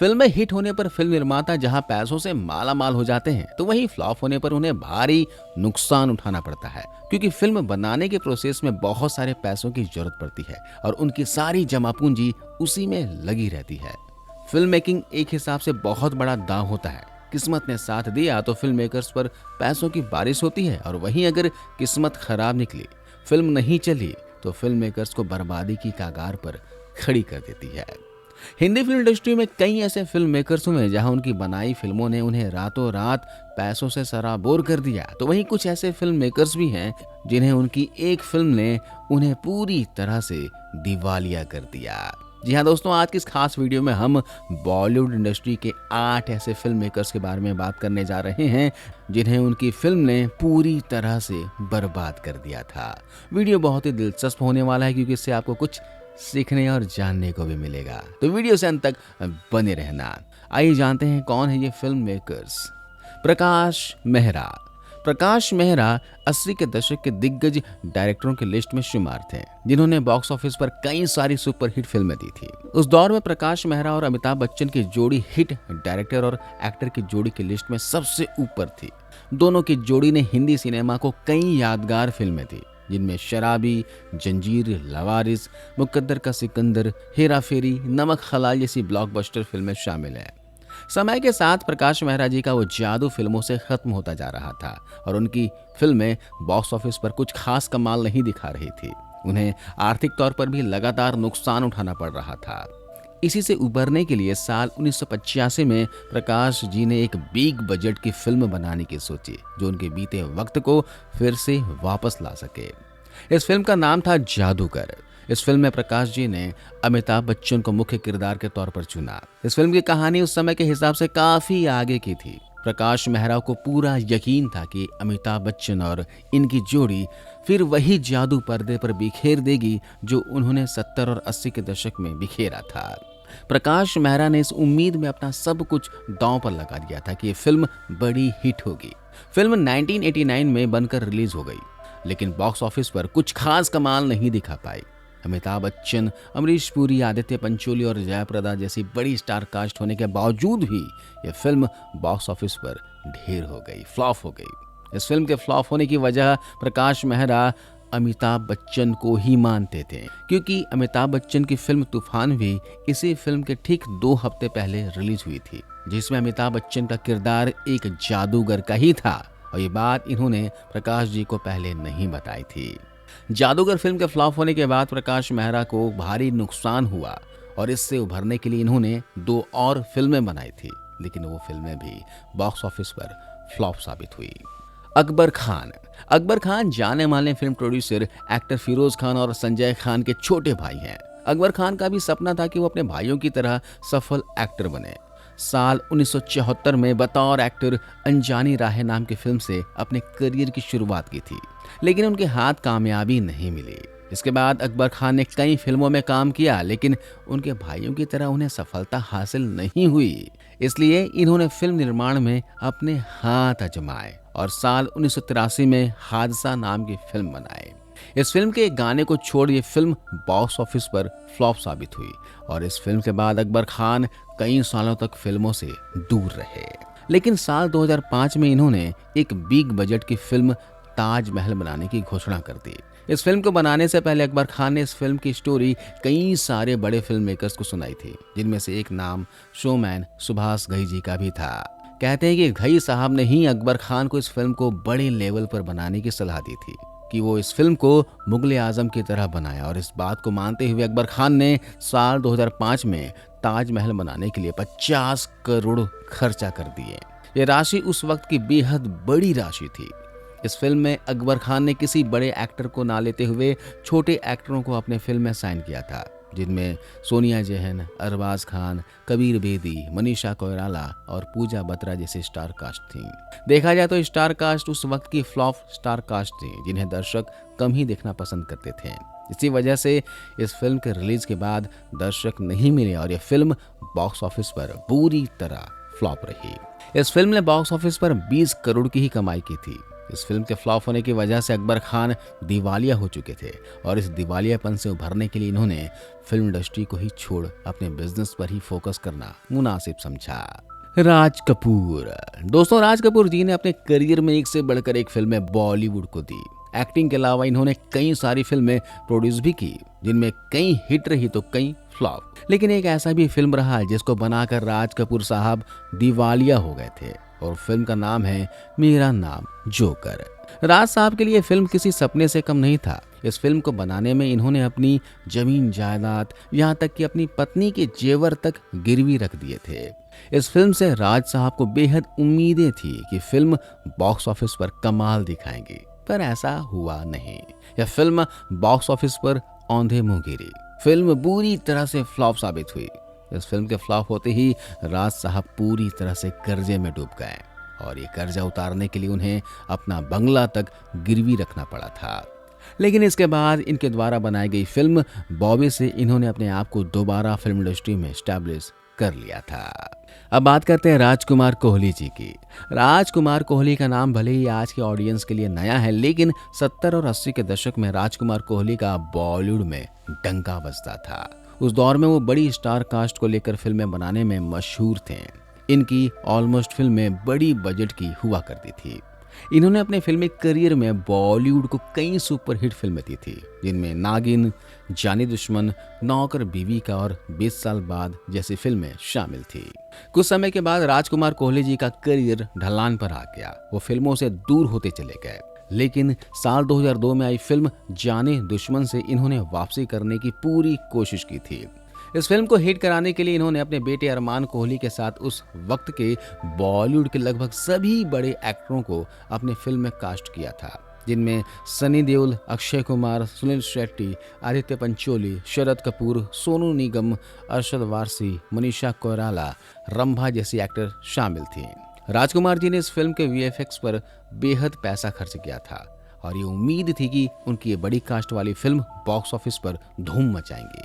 फिल्में हिट होने पर फिल्म निर्माता जहां पैसों से माला माल हो जाते हैं, तो वहीं फ्लॉप होने पर उन्हें भारी नुकसान उठाना पड़ता है, क्योंकि फिल्म बनाने के प्रोसेस में बहुत सारे पैसों की जरूरत पड़ती है और उनकी सारी जमा पूंजी उसी में लगी रहती है। फिल्म मेकिंग एक हिसाब से बहुत बड़ा दांव होता है। किस्मत ने साथ दिया तो फिल्म मेकर्स पर पैसों की बारिश होती है, और वहीं अगर किस्मत खराब निकली, फिल्म नहीं चली, तो फिल्म मेकर्स को बर्बादी की कगार पर खड़ी कर देती है। हिंदी फिल्म इंडस्ट्री में कई ऐसे फिल्म मेकर्स हुए जहां उनकी बनाई फिल्मों ने उन्हें रातों रात पैसों से सराबोर कर दिया, तो वहीं कुछ ऐसे फिल्म मेकर्स भी हैं जिन्हें उनकी एक फिल्म ने उन्हें पूरी तरह से दिवालिया कर दिया। जी हाँ दोस्तों, आज की इस खास वीडियो में हम बॉलीवुड इंडस्ट्री के 8 ऐसे फिल्म मेकर्स के बारे में बात करने जा रहे हैं जिन्हें उनकी फिल्म ने पूरी तरह से बर्बाद कर दिया था। वीडियो बहुत ही दिलचस्प होने वाला है, क्योंकि इससे आपको कुछ सीखने और जानने को भी मिलेगा, तो वीडियो से अंत तक बने रहना। आइए जानते हैं कौन है ये फिल्म मेकर्स। प्रकाश मेहरा। प्रकाश मेहरा 80 के दशक के दिग्गज डायरेक्टरों की लिस्ट में शुमार थे, जिन्होंने बॉक्स ऑफिस पर कई सारी सुपरहिट फिल्में दी थी। उस दौर में प्रकाश मेहरा और अमिताभ बच्चन की जोड़ी हिट डायरेक्टर और एक्टर की जोड़ी की लिस्ट में सबसे ऊपर थी। दोनों की जोड़ी ने हिंदी सिनेमा को कई यादगार फिल्में दी, जिनमें शराबी, जंजीर, लवारिस, मुकद्दर का सिकंदर, हेरा फेरी, नमक हलाल जैसी ब्लॉकबस्टर फिल्में शामिल हैं। समय के साथ प्रकाश मेहरा जी का वो जादू फिल्मों से खत्म होता जा रहा था और उनकी फिल्में बॉक्स ऑफिस पर कुछ खास कमाल नहीं दिखा रही थी। उन्हें आर्थिक तौर पर भी लगातार नुकसान उठाना पड़ रहा था। इसी से उबरने के लिए साल 1985 में प्रकाश जी ने एक बिग बजट की फिल्म बनाने की सोची, जो उनके बीते वक्त को फिर से वापस ला सके। इस फिल्म का नाम था जादूगर। इस फिल्म में प्रकाश जी ने अमिताभ बच्चन को मुख्य किरदार के तौर पर चुना। इस फिल्म की कहानी उस समय के हिसाब से काफी आगे की थी। प्रकाश मेहरा को पूरा यकीन था कि अमिताभ बच्चन और इनकी जोड़ी फिर वही जादू पर्दे पर बिखेर देगी जो उन्होंने 70 और 80 के दशक में बिखेरा था। प्रकाश मेहरा ने इस उम्मीद में अपना सब कुछ दांव पर लगा दिया था कि ये फिल्म बड़ी हिट होगी। फिल्म 1989 में बनकर रिलीज हो गई, लेकिन बॉक्स ऑफिस पर कुछ खास कमाल नहीं दिखा पाई। अमिताभ बच्चन, अमरीश पुरी, आदित्य पंचोली और जयाप्रदा जैसी बड़ी स्टार कास्ट होने के बावजूद भी यह फिल्म बॉक्स ऑफिस पर ढेर हो गई, फ्लॉप हो गई। इस फिल्म के फ्लॉप होने की वजह प्रकाश मेहरा अमिताभ बच्चन को ही मानते थे, क्योंकि अमिताभ बच्चन की फिल्म तूफान भी इसी फिल्म के ठीक 2 हफ्ते पहले रिलीज हुई थी, जिसमें अमिताभ बच्चन का किरदार एक जादूगर का ही था, और ये बात इन्होंने प्रकाश जी को पहले नहीं बताई थी। जादूगर फिल्म के फ्लॉप होने के बाद प्रकाश मेहरा को भारी नुकसान हुआ और इससे उभरने के लिए इन्होंने 2 और फिल्में बनाई थी, लेकिन वो फिल्में भी बॉक्स ऑफिस पर फ्लॉप साबित हुई। अकबर खान। अकबर खान जाने माने film producer, actor Feroz Khan और संजय खान के छोटे भाई हैं। अकबर खान का भी सपना था कि वो अपने भाइयों की तरह सफल एक्टर बने। साल 1974 में बतौर एक्टर अनजानी राहें नाम की फिल्म से अपने करियर की शुरुआत की थी, लेकिन उनके हाथ कामयाबी नहीं मिली। इसके बाद अकबर खान ने कई फिल्मों में काम किया, लेकिन उनके भाइयों की तरह उन्हें सफलता हासिल नहीं हुई। इसलिए इन्होंने फिल्म निर्माण में अपने हाथ आजमाए और साल 1983 में हादसा नाम की फिल्म बनाए। इस फिल्म के गाने को छोड़ ये फिल्म बॉक्स ऑफिस पर फ्लॉप साबित हुई और इस फिल्म के बाद अकबर खान कई सालों तक फिल्मों से दूर रहे। लेकिन साल 2005 में इन्होंने एक बिग बजट की फिल्म ताजमहल बनाने की घोषणा कर दी। इस फिल्म को बनाने से पहले अकबर खान ने इस फिल्म की स्टोरी कई सारे बड़े फिल्म मेकर्स को सुनाई थी, जिनमें से एक नाम शोमैन सुभाष घई जी का भी था। कहते हैं कि घई साहब ने ही अकबर खान को इस फिल्म को बड़े लेवल पर बनाने की सलाह दी थी, कि वो इस फिल्म को मुगले आजम की तरह बनाया, और इस बात को मानते हुए अकबर खान ने साल 2005 में ताजमहल बनाने के लिए 50 करोड़ खर्चा कर दिए। ये राशि उस वक्त की बेहद बड़ी राशि थी। इस फिल्म में अकबर खान ने किसी बड़े एक्टर को ना लेते हुए छोटे एक्टरों को अपने फिल्म में साइन किया था, जिनमें सोनिया जैन, अरबाज खान, कबीर बेदी, मनीषा कोइराला और पूजा बत्रा जैसी स्टार कास्ट थी। देखा जाए तो स्टार कास्ट उस वक्त की फ्लॉप स्टार कास्ट थी, जिन्हें दर्शक कम ही देखना पसंद करते थे। इसी वजह से इस फिल्म के रिलीज के बाद दर्शक नहीं मिले और यह फिल्म बॉक्स ऑफिस पर पूरी तरह फ्लॉप रही। इस फिल्म ने बॉक्स ऑफिस पर 20 करोड़ की ही कमाई की थी। इस फिल्म के फ्लॉप होने की वजह से अकबर खान दिवालिया हो चुके थे और इस दिवालियापन से उभरने के लिए इन्होंने फिल्म इंडस्ट्री को ही छोड़ अपने बिजनेस पर ही फोकस करना मुनासिब समझा। राज कपूर। दोस्तों, राज कपूर जी ने अपने करियर में एक से बढ़कर एक फिल्में बॉलीवुड को दी। एक्टिंग के अलावा इन्होंने कई सारी फिल्में प्रोड्यूस भी की, जिनमें कई हिट रही तो कई फ्लॉप। लेकिन एक ऐसा भी फिल्म रहा जिसको बनाकर राज कपूर साहब दिवालिया हो गए थे और फिल्म का नाम है मेरा नाम जोकर। राज साहब के लिए फिल्म किसी सपने से कम नहीं था। इस फिल्म को बनाने में इन्होंने अपनी जमीन जायदाद, यहाँ तक कि अपनी पत्नी के जेवर तक गिरवी रख दिए थे। इस फिल्म से राज साहब को बेहद उम्मीदें थी कि फिल्म बॉक्स ऑफिस पर कमाल दिखाएंगी, पर ऐसा हुआ नहीं। यह फिल्म बॉक्स ऑफिस पर औंधे मुंह गिरी। फिल्म बुरी तरह से फ्लॉप साबित हुई। इस फिल्म के फ्लॉप होते ही राज साहब पूरी तरह से कर्जे में डूब गए और ये कर्जा उतारने के लिए उन्हें अपना बंगला तक गिरवी रखना पड़ा था। लेकिन इसके बाद इनके द्वारा बनाई गई फिल्म बॉबी से इन्होंने अपने आप को दोबारा फिल्म इंडस्ट्री में स्टैब्लिश कर लिया था। अब बात करते हैं राजकुमार कोहली जी की। राजकुमार कोहली का नाम भले ही आज के ऑडियंस के लिए नया है, लेकिन 70 और 80 के दशक में राजकुमार कोहली का बॉलीवुड में डंका बजता था। उस दौर में वो बड़ी स्टार कास्ट को लेकर फिल्में बनाने में मशहूर थे। इनकी ऑलमोस्ट फिल्में बड़ी बजट की हुआ करती थी। इन्होंने अपने फिल्मी करियर में बॉलीवुड को कई सुपरहिट फिल्में दी थी, जिनमें नागिन, जानी दुश्मन, नौकर बीवी का और 20 साल बाद जैसी फिल्में शामिल थी। कुछ समय के बाद राजकुमार कोहली जी का करियर ढलान पर आ गया। वो फिल्मों से दूर होते चले गए, लेकिन साल 2002 में आई फिल्म जाने दुश्मन से इन्होंने वापसी करने की पूरी कोशिश की थी। इस फिल्म को हिट कराने के लिए इन्होंने अपने बेटे अरमान कोहली के साथ उस वक्त के बॉलीवुड के लगभग सभी बड़े एक्टरों को अपने फिल्म में कास्ट किया था, जिनमें सनी देओल, अक्षय कुमार, सुनील शेट्टी, आदित्य पंचोली, शरद कपूर, सोनू निगम, अरशद वारसी, मनीषा कोइराला, रंभा जैसी एक्टर शामिल थी। राजकुमार जी ने इस फिल्म के वीएफएक्स पर बेहद पैसा खर्च किया था और ये उम्मीद थी कि उनकी ये बड़ी कास्ट वाली फिल्म बॉक्स ऑफिस पर धूम मचाएंगी,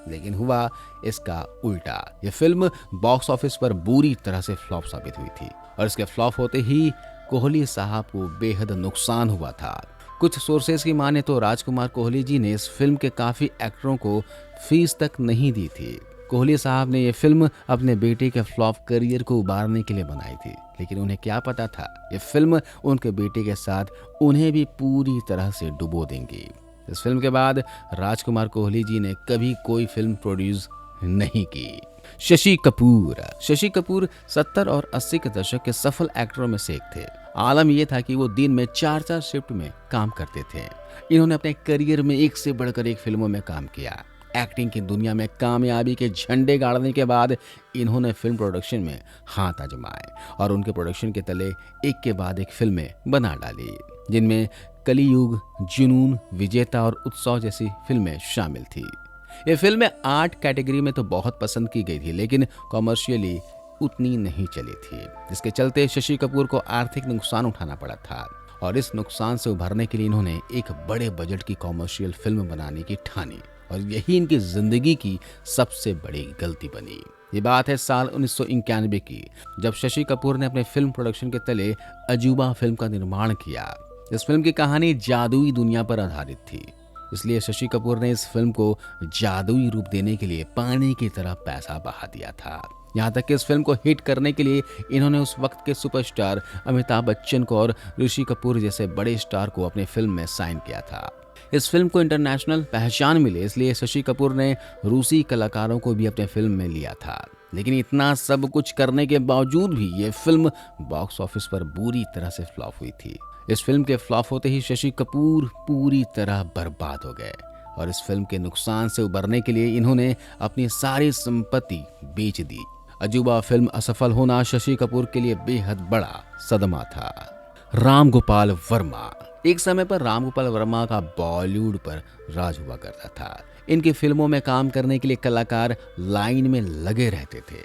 लेकिन हुआ इसका उल्टा। यह फिल्म बॉक्स ऑफिस पर बुरी तरह से फ्लॉप साबित हुई थी और इसके फ्लॉप होते ही कोहली साहब को बेहद नुकसान हुआ था। कुछ सोर्सेज की माने तो राजकुमार कोहली जी ने इस फिल्म के काफी एक्टरों को फीस तक नहीं दी थी। कोहली साहब ने यह फिल्म अपने बेटे के फ्लॉप करियर को उबारने के लिए बनाई थी, लेकिन उन्हें क्या पता था यह फिल्म उनके बेटे के साथ उन्हें भी पूरी तरह से डुबो देंगी। इस फिल्म के बाद राजकुमार कोहली जी ने कभी कोई फिल्म प्रोड्यूस नहीं की। शशि कपूर। शशि कपूर 70 और 80 के दशक के सफल एक्टरों में से एक थे। आलम यह था कि वो दिन में 4-4 शिफ्ट में काम करते थे। इन्होंने अपने करियर में एक से बढ़कर एक फिल्मों में काम किया। एक्टिंग की दुनिया में कामयाबी के झंडे गाड़ने के बाद इन्होंने फिल्म प्रोडक्शन में हाथ आजमाए और उनके प्रोडक्शन के तले एक के बाद एक फिल्में बना डाली, जिनमें कलियुग, जुनून, विजेता और उत्सव जैसी फिल्में शामिल थी। ये फिल्में आर्ट कैटेगरी में तो बहुत पसंद की गई थी, लेकिन कॉमर्शियली उतनी नहीं चली थी, जिसके चलते शशि कपूर को आर्थिक नुकसान उठाना पड़ा था और इस नुकसान से उभरने के लिए इन्होंने एक बड़े बजट की कॉमर्शियल फिल्म बनाने की ठानी और यही इनकी जिंदगी की सबसे बड़ी गलती बनी। ये बात है साल 1991 की, जब शशि कपूर ने अपने फिल्म प्रोडक्शन के तले अजूबा फिल्म का निर्माण किया। इस फिल्म की कहानी जादुई दुनिया पर आधारित थी, इसलिए शशि कपूर ने इस फिल्म को जादुई रूप देने के लिए पानी की तरह पैसा बहा दिया था। यहाँ तक कि इस फिल्म को हिट करने के लिए इन्होंने उस वक्त के सुपरस्टार अमिताभ बच्चन को और ऋषि कपूर जैसे बड़े स्टार को अपने फिल्म में साइन किया था। इस फिल्म को इंटरनेशनल पहचान मिले, इसलिए शशि कपूर ने रूसी कलाकारों को भी अपने फिल्म में लिया था। लेकिन इतना सब कुछ करने के बावजूद भी ये फिल्म बॉक्स ऑफिस पर बुरी तरह से फ्लॉप हुई थी। इस फिल्म के फ्लॉप होते ही शशि कपूर पूरी तरह बर्बाद हो गए और इस फिल्म के नुकसान से उबरने के लिए इन्होंने अपनी सारी संपत्ति बेच दी। अजूबा फिल्म असफल होना शशि कपूर के लिए बेहद बड़ा सदमा था। राम गोपाल वर्मा। एक समय पर राम गोपाल वर्मा का बॉलीवुड पर राज हुआ करता था। इनकी फिल्मों में काम करने के लिए कलाकार लाइन में लगे रहते थे।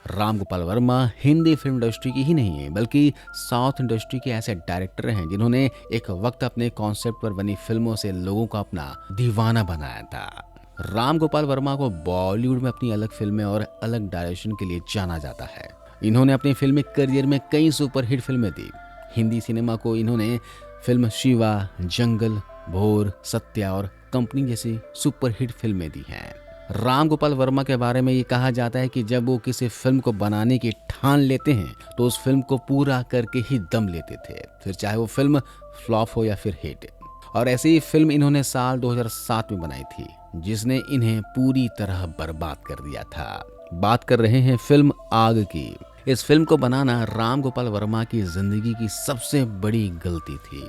राम गोपाल वर्मा हिंदी फिल्म इंडस्ट्री की ही नहीं है, बल्कि साउथ इंडस्ट्री के ऐसे डायरेक्टर हैं जिन्होंने एक वक्त अपने कॉन्सेप्ट पर बनी फिल्मों से लोगों को अपना दीवाना बनाया था। राम गोपाल वर्मा को बॉलीवुड में अपनी अलग फिल्में और अलग डायरेक्शन के लिए जाना जाता है। इन्होंने अपने फिल्मी करियर में कई सुपरहिट फिल्में दी। हिंदी सिनेमा को इन्होंने फिल्म शिवा, जंगल, भोर, सत्या और कंपनी जैसी सुपरहिट फिल्में दी हैं। राम गोपाल वर्मा के बारे में ये कहा जाता है कि जब वो किसी फिल्म को बनाने की ठान लेते हैं तो उस फिल्म को पूरा करके ही दम लेते थे, फिर चाहे वो फिल्म फ्लॉप हो या फिर हिट। और ऐसी ही फिल्म इन्होंने साल 2007 में बनाई थी जिसने इन्हें पूरी तरह बर्बाद कर दिया था। बात कर रहे हैं फिल्म आग की। इस फिल्म को बनाना राम गोपाल वर्मा की जिंदगी की सबसे बड़ी गलती थी।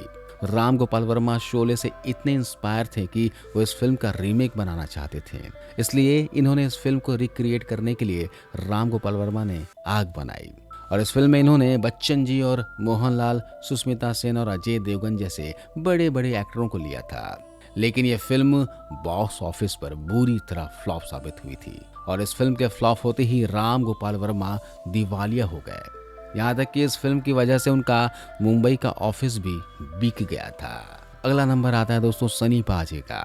राम गोपाल वर्मा शोले से इतने इंस्पायर थे कि वो इस फिल्म का रीमेक बनाना चाहते थे, इसलिए इन्होंने इस फिल्म को रिक्रिएट करने के लिए राम गोपाल वर्मा ने आग बनाई। और इस फिल्म में इन्होंने बच्चन जी और मोहनलाल, सुष्मिता सेन और अजय देवगन जैसे बड़े बड़े एक्टरों को लिया था। लेकिन यह फिल्म बॉक्स ऑफिस पर बुरी तरह फ्लॉप साबित हुई थी और इस फिल्म के फ्लॉप होते ही राम गोपाल वर्मा दिवालिया हो गए। यहाँ तक कि इस फिल्म की वजह से उनका मुंबई का ऑफिस भी बिक गया था। अगला नंबर आता है दोस्तों सनी पाजी का।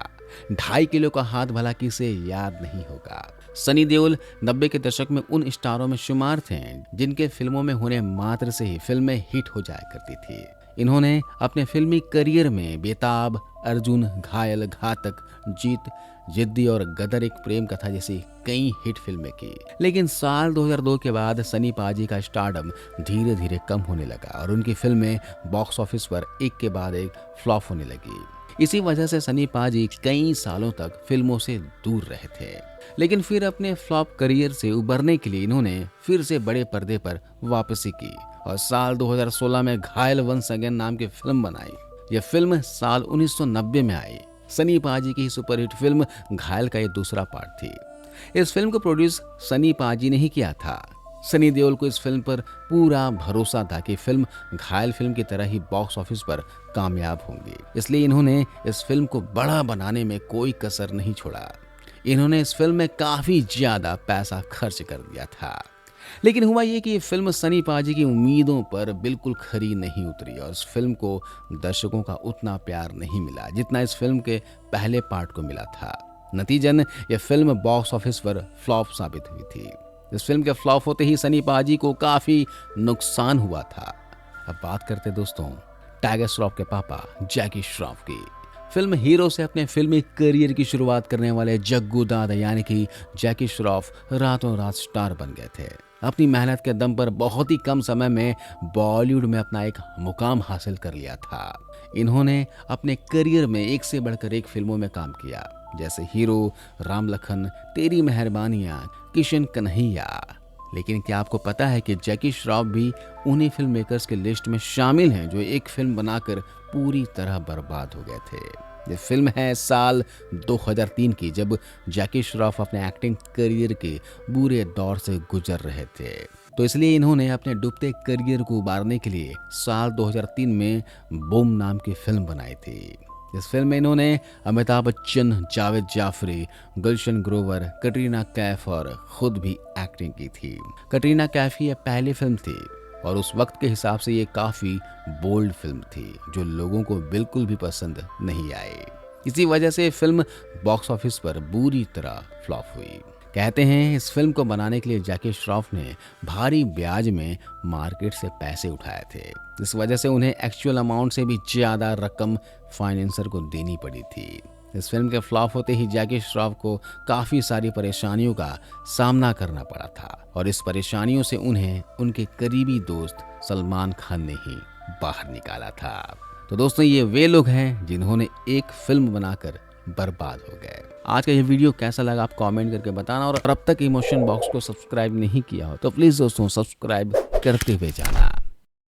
2.5 किलो का हाथ भला किसे याद नहीं होगा। सनी देओल 90 के दशक में उन स्टारों में शुमार थे जिनके फिल्मों में होने मात्र से ही फिल्में हिट हो जाया करती थी। इन्होंने अपने फिल्मी करियर में बेताब, अर्जुन, घायल, घातक, जीत, जिद्दी और गदर एक प्रेम कथा जैसी कई हिट फिल्में की। लेकिन साल 2002 के बाद सनी पाजी का स्टारडम धीरे धीरे कम होने लगा और उनकी फिल्में बॉक्स ऑफिस पर एक के बाद एक फ्लॉप होने लगी। इसी वजह से सनी पाजी कई सालों तक फिल्मों से दूर रहे थे। लेकिन फिर अपने फ्लॉप करियर से उबरने के लिए इन्होंने फिर से बड़े पर्दे पर वापसी की और साल 2016 में घायल वंस अगेन नाम की फिल्म बनाई। यह फिल्म साल 1990 में आई। सनी पाजी की सुपरहिट फिल्म घायल का ये दूसरा पार्ट थी। इस फिल्म को प्रोड्यूस सनी पाजी ने ही किया था। सनी देओल को इस फिल्म पर पूरा भरोसा था कि फिल्म घायल फिल्म की तरह ही बॉक्स ऑफिस पर कामयाब होंगी, इसलिए इन्होंने इस फिल्म को बड़ा बनाने में कोई कसर नहीं छोड़ा। इन्होंने इस फिल्म में काफी ज्यादा पैसा खर्च कर दिया था। लेकिन हुआ ये कि फिल्म सनी पाजी की उम्मीदों पर बिल्कुल खरी नहीं उतरी और इस फिल्म को दर्शकों का उतना प्यार नहीं मिला जितना इस फिल्म के पहले पार्ट को मिला था। नतीजन यह फिल्म बॉक्स ऑफिस पर फ्लॉप साबित हुई थी। इस फिल्म के फ्लॉप होते ही सनी पाजी को काफी नुकसान हुआ था। अब बात करते दोस्तों टाइगर श्रॉफ के पापा जैकी श्रॉफ की। फिल्म हीरो से अपने फिल्मी करियर की शुरुआत करने वाले जग्गू दादा यानी कि जैकी श्रॉफ रातों रात स्टार बन गए थे। अपनी मेहनत के दम पर बहुत ही कम समय में बॉलीवुड में अपना एक मुकाम हासिल कर लिया था। इन्होंने अपने करियर में एक से बढ़कर एक फिल्मों में काम किया, जैसे हीरो, राम लखन, तेरी मेहरबानियां, किशन कन्हैया। लेकिन क्या आपको पता है कि जैकी श्रॉफ भी उन्हीं फिल्म मेकर्स के लिस्ट में शामिल हैं जो एक फिल्म बनाकर पूरी तरह बर्बाद हो गए थे। ये फिल्म है साल 2003 की, जब जैकी श्रॉफ अपने एक्टिंग करियर के बुरे दौर से गुजर रहे थे। तो इसलिए इन्होंने अपने डूबते करियर को उबारने के लिए साल 2003 में बूम नाम की फिल्म बनाई थी। इस फिल्म में इन्होंने अमिताभ बच्चन, जावेद जाफरी, गुलशन ग्रोवर, कटरीना कैफ और खुद भी एक्टिंग की थी। कटरीना कैफ की यह पहली फिल्म थी और उस वक्त के हिसाब से ये काफी बोल्ड फिल्म थी जो लोगों को बिल्कुल भी पसंद नहीं आई। इसी वजह से फिल्म बॉक्स ऑफिस पर बुरी तरह फ्लॉप हुई। कहते हैं इस फिल्म को बनाने के लिए जैकी श्रॉफ ने भारी ब्याज में मार्केट से पैसे उठाए थे। इस वजह से उन्हें एक्चुअल अमाउंट से भी ज्यादा रकम फाइनेंसर को देनी पड़ी थी। इस फिल्म के फ्लॉप होते ही जैकी श्रॉफ को काफी सारी परेशानियों का सामना करना पड़ा था और इस परेशानियों से उन्हें उनके करीबी दोस्त सलमान खान ने ही बाहर निकाला था। तो दोस्तों ये वे लोग हैं जिन्होंने एक फिल्म बनाकर बर्बाद हो गए। आज का ये वीडियो कैसा लगा आप कमेंट करके बताना और अब तक इमोशन बॉक्स को सब्सक्राइब नहीं किया हो तो प्लीज दोस्तों सब्सक्राइब करते हुए जाना।